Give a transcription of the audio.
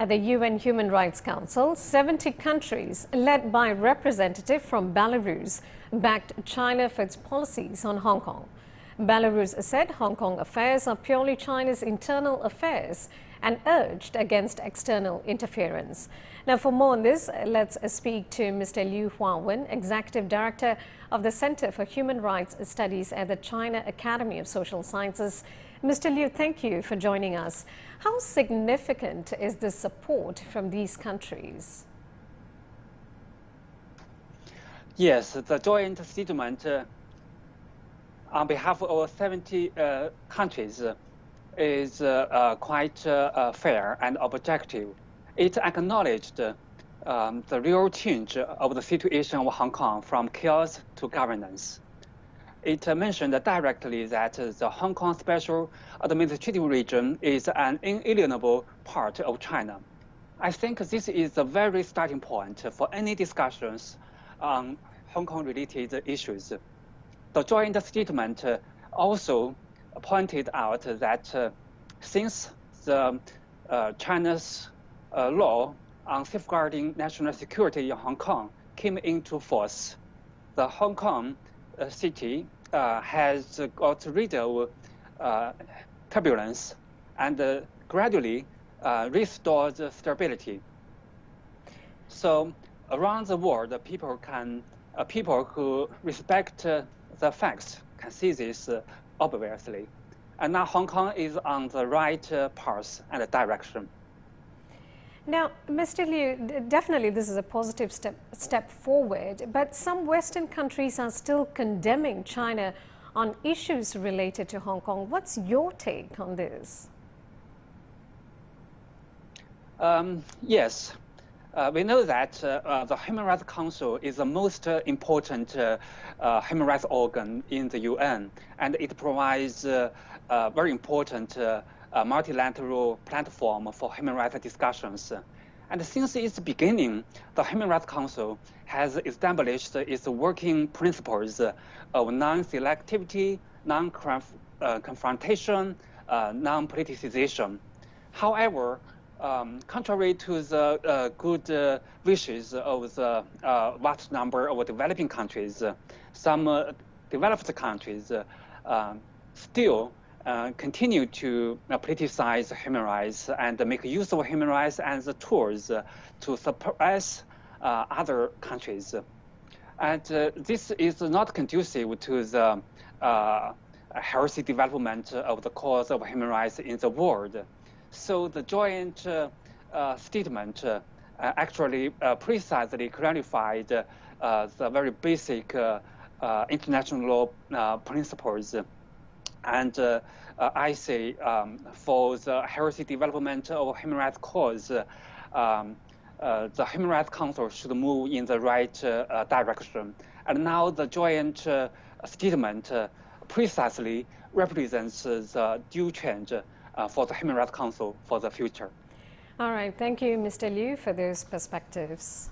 At the UN Human Rights Council, 70 countries, led by a representative from Belarus, backed China for its policies on Hong Kong. Belarus said Hong Kong affairs are purely China's internal affairs and urged against external interference. Now, for more on this, let's speak to Mr. Liu Huawen, Executive Director of the Center for Human Rights Studies at the China Academy of Social Sciences. Mr. Liu, thank you for joining us. How significant is the support from these countries? Yes, the joint statement on behalf of 70 countries is quite fair and objective. It acknowledged the real change of the situation of Hong Kong from chaos to governance. It mentioned directly that the Hong Kong Special Administrative Region is an inalienable part of China. I think this is a very starting point for any discussions on Hong Kong-related issues. The joint statement also pointed out that since the China's law on safeguarding national security in Hong Kong came into force, the Hong Kong city has got rid of turbulence and gradually restored stability. So around the world, people who respect the facts can see this obviously. And now Hong Kong is on the right path and direction. Now, Mr. Liu, definitely this is a positive step forward, but some Western countries are still condemning China on issues related to Hong Kong. What's your take on this? Yes, we know that the Human Rights Council is the most important human rights organ in the UN, and it provides a very important multilateral platform for human rights discussions. And since its beginning, the Human Rights Council has established its working principles of non-selectivity, non-confrontation, non-politicization. However, contrary to the good wishes of the vast number of developing countries, some developed countries still continue to politicize human rights and make use of human rights as tools to suppress other countries. And this is not conducive to the healthy development of the cause of human rights in the world. So the joint statement actually precisely clarified the very basic international law principles. And I say for the healthy development of human rights cause, the Human Rights Council should move in the right direction. And now the joint statement precisely represents the due change for the Human Rights Council for the future. All right. Thank you, Mr. Liu, for those perspectives.